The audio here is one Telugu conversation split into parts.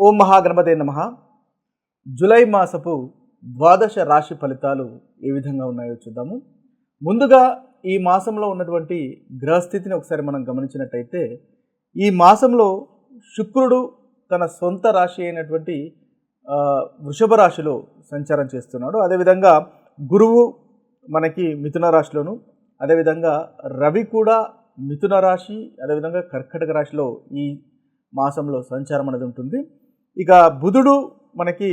ఓం మహాగణపతే నమః. జూలై మాసపు ద్వాదశ రాశి ఫలితాలు ఏ విధంగా ఉన్నాయో చూద్దాము. ముందుగా ఈ మాసంలో ఉన్నటువంటి గ్రహస్థితిని ఒకసారి మనం గమనించినట్టయితే, ఈ మాసంలో శుక్రుడు తన సొంత రాశి అయినటువంటి వృషభ రాశిలో సంచారం చేస్తున్నాడు. అదేవిధంగా గురువు మనకి మిథున రాశిలోను, అదేవిధంగా రవి కూడా మిథున రాశి, అదేవిధంగా కర్కటక రాశిలో ఈ మాసంలో సంచారం అనేది ఉంటుంది. ఇక బుధుడు మనకి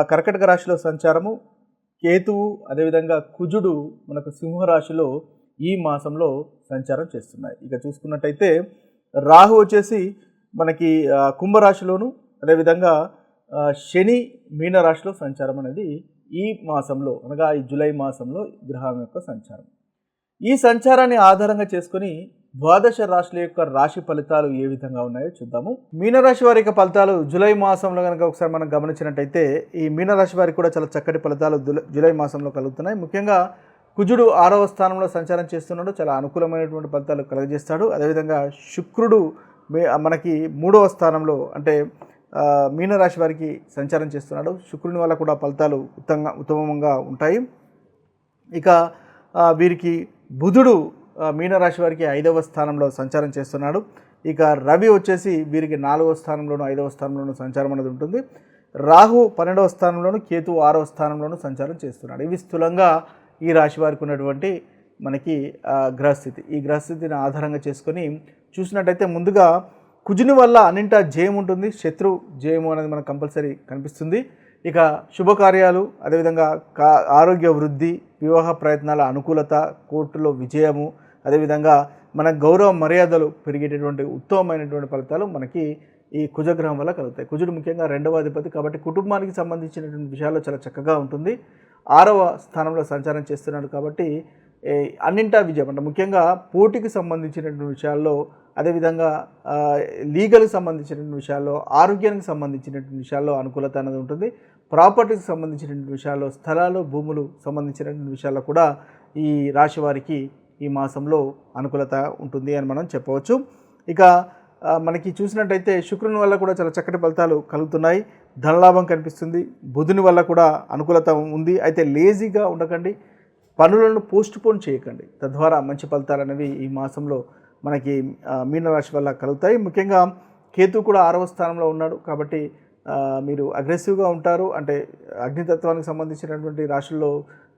కర్కటక రాశిలో సంచారము, కేతువు అదేవిధంగా కుజుడు మనకు సింహరాశిలో ఈ మాసంలో సంచారం చేస్తున్నాయి. ఇక చూసుకున్నట్టయితే రాహు వచ్చేసి మనకి కుంభరాశిలోను, అదేవిధంగా శని మీనరాశిలో సంచారం అనేది ఈ మాసంలో అనగా ఈ జూలై మాసంలో గ్రహం యొక్క సంచారం. ఈ సంచారాన్ని ఆధారంగా చేసుకొని ద్వాదశ రాశుల యొక్క రాశి ఫలితాలు ఏ విధంగా ఉన్నాయో చూద్దాము. మీనరాశి వారి యొక్క ఫలితాలు జూలై మాసంలో కనుక ఒకసారి మనం గమనించినట్టయితే, ఈ మీనరాశి వారికి కూడా చాలా చక్కటి ఫలితాలు జూలై మాసంలో కలుగుతున్నాయి. ముఖ్యంగా కుజుడు 6వ స్థానంలో సంచారం చేస్తున్నాడు, చాలా అనుకూలమైనటువంటి ఫలితాలు కలుగజేస్తాడు. అదేవిధంగా శుక్రుడు మనకి 3వ స్థానంలో అంటే మీనరాశి వారికి సంచారం చేస్తున్నాడు. శుక్రుని వల్ల కూడా ఫలితాలు ఉత్తమంగా ఉంటాయి. ఇక వీరికి బుధుడు మీనరాశి వారికి 5వ స్థానంలో సంచారం చేస్తున్నాడు. ఇక రవి వచ్చేసి వీరికి 4వ స్థానంలోను 5వ స్థానంలోనూ సంచారం అనేది ఉంటుంది. రాహు 12వ స్థానంలోను, కేతు 6వ స్థానంలోనూ సంచారం చేస్తున్నాడు. ఇవి స్థూలంగా ఈ రాశి వారికి ఉన్నటువంటి మనకి గ్రహస్థితి. ఈ గ్రహస్థితిని ఆధారంగా చేసుకొని చూసినట్టయితే, ముందుగా కుజుని వల్ల అన్నింటా జయం ఉంటుంది, శత్రు జయము అనేది మనకు కంపల్సరీ కనిపిస్తుంది. ఇక శుభకార్యాలు, అదేవిధంగా ఆరోగ్య వృద్ధి, వివాహ ప్రయత్నాల అనుకూలత, కోర్టులో విజయము, అదేవిధంగా మన గౌరవ మర్యాదలు పెరిగేటటువంటి ఉత్తమమైనటువంటి ఫలితాలు మనకి ఈ కుజగ్రహం వల్ల కలుగుతాయి. కుజుడు ముఖ్యంగా 2వ అధిపతి కాబట్టి కుటుంబానికి సంబంధించినటువంటి విషయాల్లో చాలా చక్కగా ఉంటుంది. 6వ స్థానంలో సంచారం చేస్తున్నాడు కాబట్టి అన్నింటా విజయం అంటే ముఖ్యంగా పోటీకి సంబంధించినటువంటి విషయాల్లో, అదేవిధంగా లీగల్కి సంబంధించినటువంటి విషయాల్లో, ఆరోగ్యానికి సంబంధించినటువంటి విషయాల్లో అనుకూలత అనేది ఉంటుంది. ప్రాపర్టీకి సంబంధించినటువంటి విషయాల్లో, స్థలాలు భూములు సంబంధించినటువంటి విషయాల్లో కూడా ఈ రాశి వారికి ఈ మాసంలో అనుకూలత ఉంటుంది అని మనం చెప్పవచ్చు. ఇక మనకి చూసినట్టయితే శుక్రుని వల్ల కూడా చాలా చక్కటి ఫలితాలు కలుగుతున్నాయి. ధనలాభం కనిపిస్తుంది. బుధుని వల్ల కూడా అనుకూలత ఉంది. అయితే లేజీగా ఉండకండి, పనులను పోస్ట్పోన్ చేయకండి, తద్వారా మంచి ఫలితాలు అనేవి ఈ మాసంలో మనకి మీనరాశి వల్ల కలుగుతాయి. ముఖ్యంగా కేతు కూడా 6వ స్థానంలో ఉన్నాడు కాబట్టి మీరు అగ్రెసివ్గా ఉంటారు. అంటే అగ్నితత్వానికి సంబంధించినటువంటి రాశుల్లో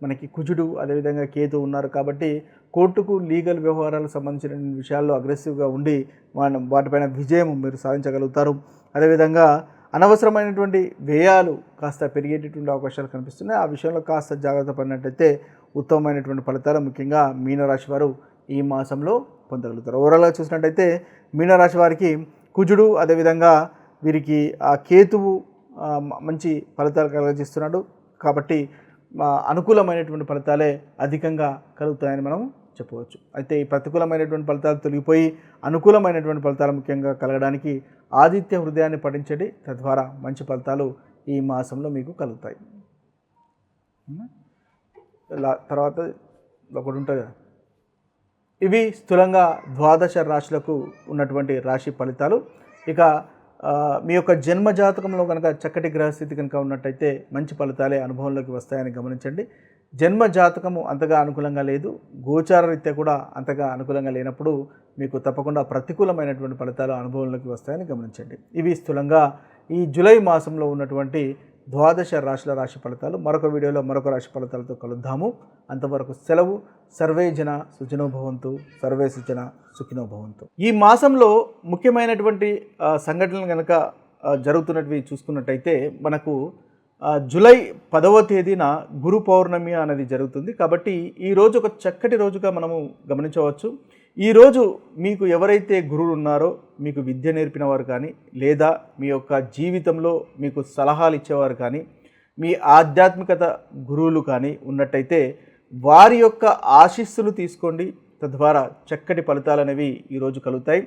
మనకి కుజుడు అదేవిధంగా కేతు ఉన్నారు కాబట్టి కోర్టుకు లీగల్ వ్యవహారాలకు సంబంధించిన విషయాల్లో అగ్రెసివ్గా ఉండి వాటిపైన విజయం మీరు సాధించగలుగుతారు. అదేవిధంగా అనవసరమైనటువంటి వ్యయాలు కాస్త పెరిగేటటువంటి అవకాశాలు కనిపిస్తున్నాయి. ఆ విషయంలో కాస్త జాగ్రత్త పడినట్టయితే ఉత్తమమైనటువంటి ఫలితాలు ముఖ్యంగా మీనరాశి వారు ఈ మాసంలో పొందగలుగుతారు. ఓవరాల్గా చూసినట్టయితే మీనరాశి వారికి కుజుడు అదేవిధంగా వీరికి ఆ కేతువు మంచి ఫలితాలు కలుగజేస్తున్నాడు కాబట్టి అనుకూలమైనటువంటి ఫలితాలే అధికంగా కలుగుతాయని మనం చెప్పవచ్చు. అయితే ఈ ప్రతికూలమైనటువంటి ఫలితాలు తొలగిపోయి అనుకూలమైనటువంటి ఫలితాలు ముఖ్యంగా కలగడానికి ఆదిత్య హృదయాన్ని పఠించండి, తద్వారా మంచి ఫలితాలు ఈ మాసంలో మీకు కలుగుతాయి. తర్వాత ఒకటి ఉంటుంది కదా. ఇవి స్థూలంగా ద్వాదశ రాశులకు ఉన్నటువంటి రాశి ఫలితాలు. ఇక మీ యొక్క జన్మ జాతకంలో కనుక చక్కటి గ్రహస్థితి కనుక ఉన్నట్టయితే మంచి ఫలితాలే అనుభవంలోకి వస్తాయని గమనించండి. జన్మ జాతకము అంతగా అనుకూలంగా లేదు, గోచార రీత్యా కూడా అంతగా అనుకూలంగా లేనప్పుడు మీకు తప్పకుండా ప్రతికూలమైనటువంటి ఫలితాలు అనుభవంలోకి వస్తాయని గమనించండి. ఇవి స్థూలంగా ఈ జూలై మాసంలో ఉన్నటువంటి ద్వాదశ రాశుల రాశి ఫలితాలు. మరొక వీడియోలో మరొక రాశి ఫలితాలతో కలుద్దాము. అంతవరకు సెలవు. సర్వే జన సుజనో భవంతు, సర్వే సుజన సుఖినో భవంతు. ఈ మాసంలో ముఖ్యమైనటువంటి సంఘటనలు కనుక జరుగుతున్నవి చూసుకున్నట్టయితే, మనకు జూలై 10వ తేదీన గురు పౌర్ణమి అనేది జరుగుతుంది. కాబట్టి ఈరోజు ఒక చక్కటి రోజుగా మనము గమనించవచ్చు. ఈరోజు మీకు ఎవరైతే గురువులు ఉన్నారో, మీకు విద్య నేర్పిన వారు కానీ, లేదా మీ యొక్క జీవితంలో మీకు సలహాలు ఇచ్చేవారు కానీ, మీ ఆధ్యాత్మికత గురువులు కానీ ఉన్నట్టయితే వారి యొక్క ఆశీస్సులు తీసుకోండి, తద్వారా చక్కటి ఫలితాలు అనేవి ఈరోజు కలుగుతాయి.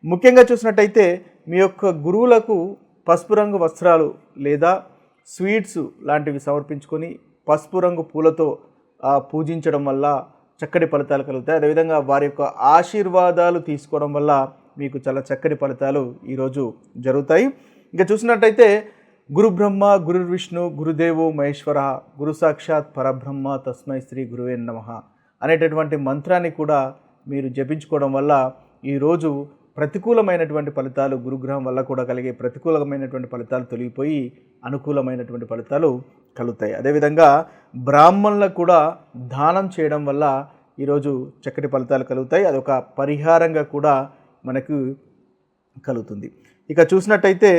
ముఖ్యంగా చూసినట్టయితే మీ యొక్క గురువులకు పసుపు రంగు వస్త్రాలు లేదా స్వీట్స్ లాంటివి సమర్పించుకొని పసుపు రంగు పూలతో పూజించడం వల్ల చక్కటి ఫలితాలు కలుగుతాయి. అదేవిధంగా వారి యొక్క ఆశీర్వాదాలు తీసుకోవడం వల్ల మీకు చాలా చక్కటి ఫలితాలు ఈరోజు జరుగుతాయి. ఇంకా చూసినట్టయితే గురు బ్రహ్మ గురు విష్ణు గురుదేవో మహేశ్వర గురు సాక్షాత్ పరబ్రహ్మ తస్మై శ్రీ గురువే నమః అనేటటువంటి మంత్రాన్ని కూడా మీరు జపించుకోవడం వల్ల ఈరోజు ప్రతికూలమైనటువంటి ఫలితాలు, గురుగ్రహం వల్ల కూడా కలిగే ప్రతికూలమైనటువంటి ఫలితాలు తొలగిపోయి అనుకూలమైనటువంటి ఫలితాలు కలుగుతాయి. అదేవిధంగా బ్రాహ్మణులకు కూడా దానం చేయడం వల్ల ఈరోజు చక్కటి ఫలితాలు కలుగుతాయి. అదొక పరిహారంగా కూడా మనకు కలుగుతుంది. ఇక చూసినట్టయితే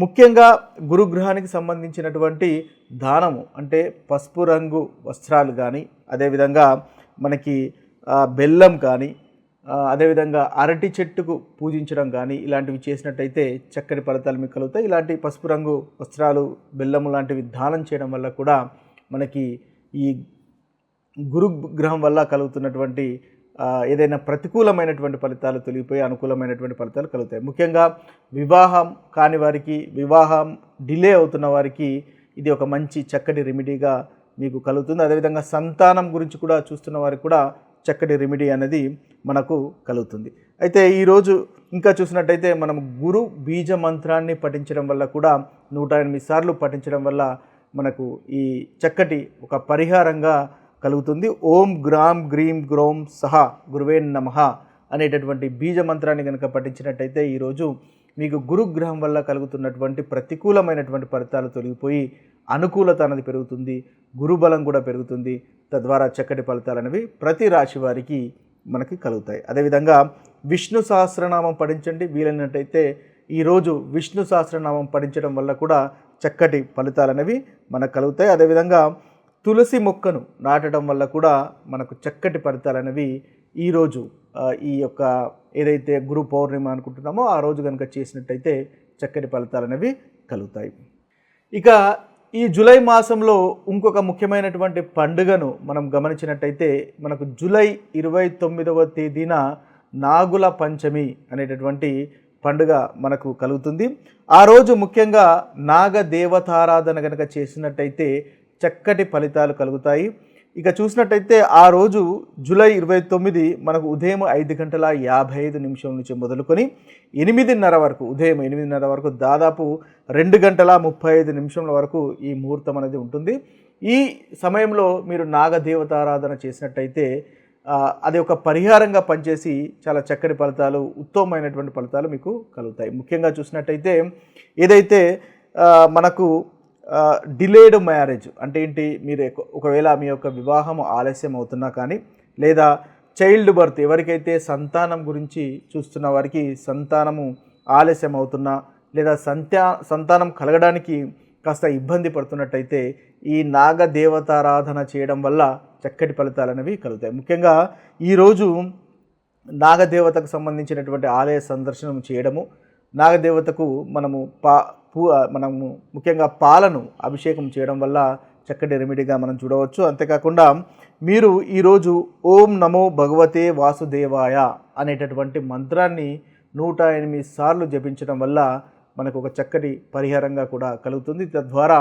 ముఖ్యంగా గురుగ్రహానికి సంబంధించినటువంటి దానము అంటే పసుపు రంగు వస్త్రాలు కానీ, అదేవిధంగా మనకి బెల్లం కానీ, అదేవిధంగా అరటి చెట్టుకు పూజించడం కానీ ఇలాంటివి చేసినట్టయితే చక్కటి ఫలితాలు మీకు కలుగుతాయి. ఇలాంటి పసుపు రంగు వస్త్రాలు, బెల్లము లాంటివి దానం చేయడం వల్ల కూడా మనకి ఈ గురుగ్రహం వల్ల కలుగుతున్నటువంటి ఏదైనా ప్రతికూలమైనటువంటి ఫలితాలు తొలగిపోయి అనుకూలమైనటువంటి ఫలితాలు కలుగుతాయి. ముఖ్యంగా వివాహం కాని వారికి, వివాహం డిలే అవుతున్న వారికి ఇది ఒక మంచి చక్కటి రెమెడీగా మీకు కలుగుతుంది. అదేవిధంగా సంతానం గురించి కూడా చూస్తున్న వారికి కూడా చక్కటి రెమెడీ అనేది మనకు కలుగుతుంది. అయితే ఈరోజు ఇంకా చూసినట్టయితే మనం గురు బీజ మంత్రాన్ని పఠించడం వల్ల కూడా 108 సార్లు పఠించడం వల్ల మనకు ఈ చక్కటి ఒక పరిహారంగా కలుగుతుంది. ఓం గ్రాం గ్రీం గ్రోం సహ గురువే నమః అనేటటువంటి బీజ మంత్రాన్ని కనుక పఠించినట్టయితే ఈరోజు మీకు గురుగ్రహం వల్ల కలుగుతున్నటువంటి ప్రతికూలమైనటువంటి ఫలితాలు తొలగిపోయి అనుకూలత అనేది పెరుగుతుంది, గురుబలం కూడా పెరుగుతుంది. తద్వారా చక్కటి ఫలితాలు అనేవి ప్రతి రాశి వారికి మనకి కలుగుతాయి. అదేవిధంగా విష్ణు సహస్రనామం పఠించండి. వీలైనట్టయితే ఈరోజు విష్ణు సహస్రనామం పఠించడం వల్ల కూడా చక్కటి ఫలితాలు అనేవి మనకు కలుగుతాయి. అదేవిధంగా తులసి మొక్కను నాటడం వల్ల కూడా మనకు చక్కటి ఫలితాలు అనేవి ఈరోజు ఈ యొక్క ఏదైతే గురు పౌర్ణిమ అనుకుంటున్నామో ఆ రోజు కనుక చేసినట్టయితే చక్కటి ఫలితాలు అనేవి కలుగుతాయి. ఇక ఈ జూలై మాసంలో ఇంకొక ముఖ్యమైనటువంటి పండుగను మనం గమనించినట్టయితే మనకు జూలై 29వ తేదీన నాగుల పంచమి అనేటటువంటి పండుగ మనకు కలుగుతుంది. ఆ రోజు ముఖ్యంగా నాగ దేవతారాధన కనుక చేసినట్టయితే చక్కటి ఫలితాలు కలుగుతాయి. ఇక చూసినట్టయితే ఆ రోజు జూలై 29 మనకు ఉదయం 5:55 నుంచి మొదలుకొని 8:30 వరకు, ఉదయం 8:30 వరకు దాదాపు 2:35 వరకు ఈ ముహూర్తం అనేది ఉంటుంది. ఈ సమయంలో మీరు నాగదేవతారాధన చేసినట్టయితే అది ఒక పరిహారంగా పనిచేసి చాలా చక్కటి ఫలితాలు, ఉత్తమమైనటువంటి ఫలితాలు మీకు కలుగుతాయి. ముఖ్యంగా చూసినట్టయితే ఏదైతే మనకు డిలేడ్ మ్యారేజ్ అంటే ఏంటి, మీరు ఒకవేళ మీ యొక్క వివాహం ఆలస్యం అవుతున్నా కానీ, లేదా చైల్డ్ బర్త్ ఎవరికైతే సంతానం గురించి చూస్తున్న వారికి సంతానము ఆలస్యం అవుతున్నా, లేదా సంతానం కలగడానికి కాస్త ఇబ్బంది పడుతున్నట్టయితే ఈ నాగదేవతారాధన చేయడం వల్ల చక్కటి ఫలితాలు అనేవి కలుగుతాయి. ముఖ్యంగా ఈరోజు నాగదేవతకు సంబంధించినటువంటి ఆలయ సందర్శనం చేయడము, నాగదేవతకు మనము ముఖ్యంగా పాలను అభిషేకం చేయడం వల్ల చక్కటి రెమెడీగా మనం చూడవచ్చు. అంతేకాకుండా మీరు ఈరోజు ఓం నమో భగవతే వాసుదేవాయ అనేటటువంటి మంత్రాన్ని 108 సార్లు జపించడం వల్ల మనకు ఒక చక్కటి పరిహారంగా కూడా కలుగుతుంది. తద్వారా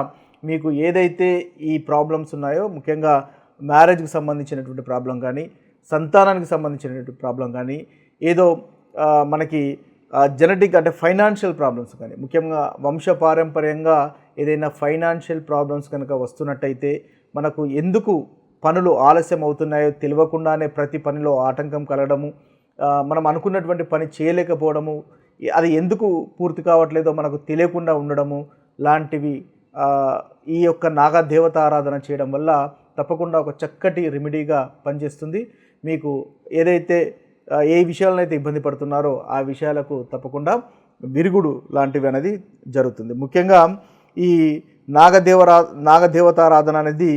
మీకు ఏదైతే ఈ ప్రాబ్లమ్స్ ఉన్నాయో, ముఖ్యంగా మ్యారేజ్కి సంబంధించినటువంటి ప్రాబ్లం కానీ, సంతానానికి సంబంధించినటువంటి ప్రాబ్లం కానీ, ఏదో మనకి జెనెటిక్ అంటే ఫైనాన్షియల్ ప్రాబ్లమ్స్ కానీ, ముఖ్యంగా వంశపారంపర్యంగా ఏదైనా ఫైనాన్షియల్ ప్రాబ్లమ్స్ కనుక వస్తున్నట్టయితే, మనకు ఎందుకు పనులు ఆలస్యం అవుతున్నాయో తెలియకుండానే ప్రతి పనిలో ఆటంకం కలగడము, మనం అనుకున్నటువంటి పని చేయలేకపోవడము, అది ఎందుకు పూర్తి కావట్లేదో మనకు తెలియకుండా ఉండడము లాంటివి ఈ యొక్క నాగదేవత ఆరాధన చేయడం వల్ల తప్పకుండా ఒక చక్కటి రెమెడీగా పనిచేస్తుంది. మీకు ఏదైతే ఏ విషయాలనైతే ఇబ్బంది పడుతున్నారో ఆ విషయాలకు తప్పకుండా విరుగుడు లాంటివి అనేది జరుగుతుంది. ముఖ్యంగా ఈ నాగదేవతారాధన అనేది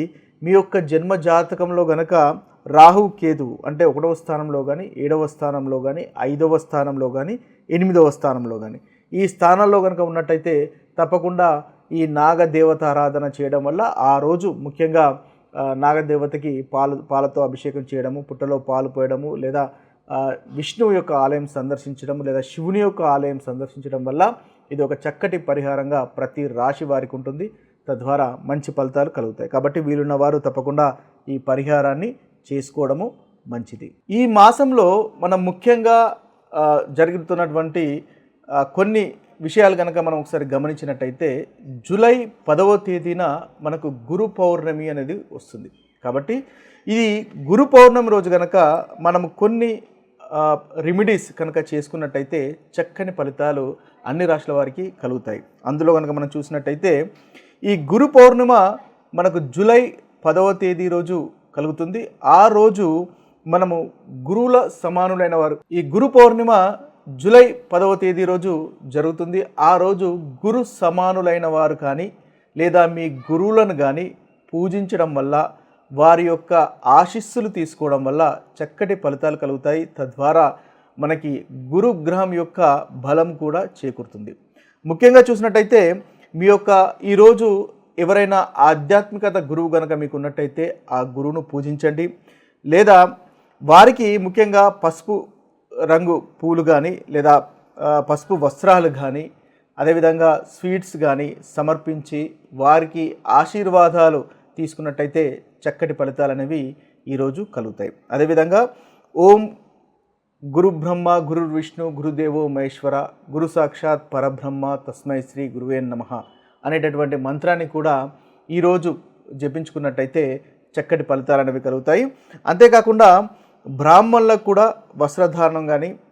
మీ యొక్క జన్మ జాతకంలో గనక రాహు కేతు అంటే 1వ స్థానంలో కానీ, 7వ స్థానంలో కానీ, 5వ స్థానంలో కానీ, 8వ స్థానంలో కానీ ఈ స్థానాల్లో కనుక ఉన్నట్టయితే తప్పకుండా ఈ నాగదేవతారాధన చేయడం వల్ల ఆ రోజు ముఖ్యంగా నాగదేవతకి పాలతో అభిషేకం చేయడము, పుట్టలో పాలు పోయడము, లేదా విష్ణువు యొక్క ఆలయం సందర్శించడం, లేదా శివుని యొక్క ఆలయం సందర్శించడం వల్ల ఇది ఒక చక్కటి పరిహారంగా ప్రతి రాశి వారికి ఉంటుంది. తద్వారా మంచి ఫలితాలు కలుగుతాయి. కాబట్టి వీలున్న వారు తప్పకుండా ఈ పరిహారాన్ని చేసుకోవడము మంచిది. ఈ మాసంలో మనం ముఖ్యంగా జరుగుతున్నటువంటి కొన్ని విషయాలు కనుక మనం ఒకసారి గమనించినట్టయితే జూలై 10వ తేదీన మనకు గురు పౌర్ణమి అనేది వస్తుంది. కాబట్టి ఇది గురు పౌర్ణమి రోజు కనుక మనం కొన్ని రెమెడీస్ కనుక చేసుకున్నట్టయితే చక్కని ఫలితాలు అన్ని రాశుల వారికి కలుగుతాయి. అందులో కనుక మనం చూసినట్టయితే ఈ గురు పౌర్ణిమ మనకు జూలై 10వ తేదీ రోజు కలుగుతుంది. ఆ రోజు మనము గురువుల సమానులైన వారు, ఈ గురు పౌర్ణిమ జూలై 10వ తేదీ రోజు జరుగుతుంది. ఆ రోజు గురు సమానులైన వారు కానీ లేదా మీ గురువులను కానీ పూజించడం వల్ల, వారి యొక్క ఆశీస్సులు తీసుకోవడం వల్ల చక్కటి ఫలితాలు కలుగుతాయి. తద్వారా మనకి గురుగ్రహం యొక్క బలం కూడా చేకూరుతుంది. ముఖ్యంగా చూసినట్టయితే మీ యొక్క ఈరోజు ఎవరైనా ఆధ్యాత్మికత గురువు కనుక మీకు ఉన్నట్టయితే ఆ గురువును పూజించండి. లేదా వారికి ముఖ్యంగా పసుపు రంగు పూలు కానీ లేదా పసుపు వస్త్రాలు కానీ అదేవిధంగా స్వీట్స్ కానీ సమర్పించి వారికి ఆశీర్వాదాలు తీసుకున్నట్టయితే చక్కటి ఫలితాలు అనేవి ఈరోజు కలుగుతాయి. అదేవిధంగా ఓం గురు బ్రహ్మ గురు విష్ణు గురుదేవో మహేశ్వర గురు సాక్షాత్ పరబ్రహ్మ తస్మై శ్రీ గురువే నమః అనేటటువంటి మంత్రాన్ని కూడా ఈరోజు జపించుకున్నట్టయితే చక్కటి ఫలితాలు అనేవి కలుగుతాయి. అంతేకాకుండా బ్రాహ్మణులకు కూడా వస్త్రధారణం కానీ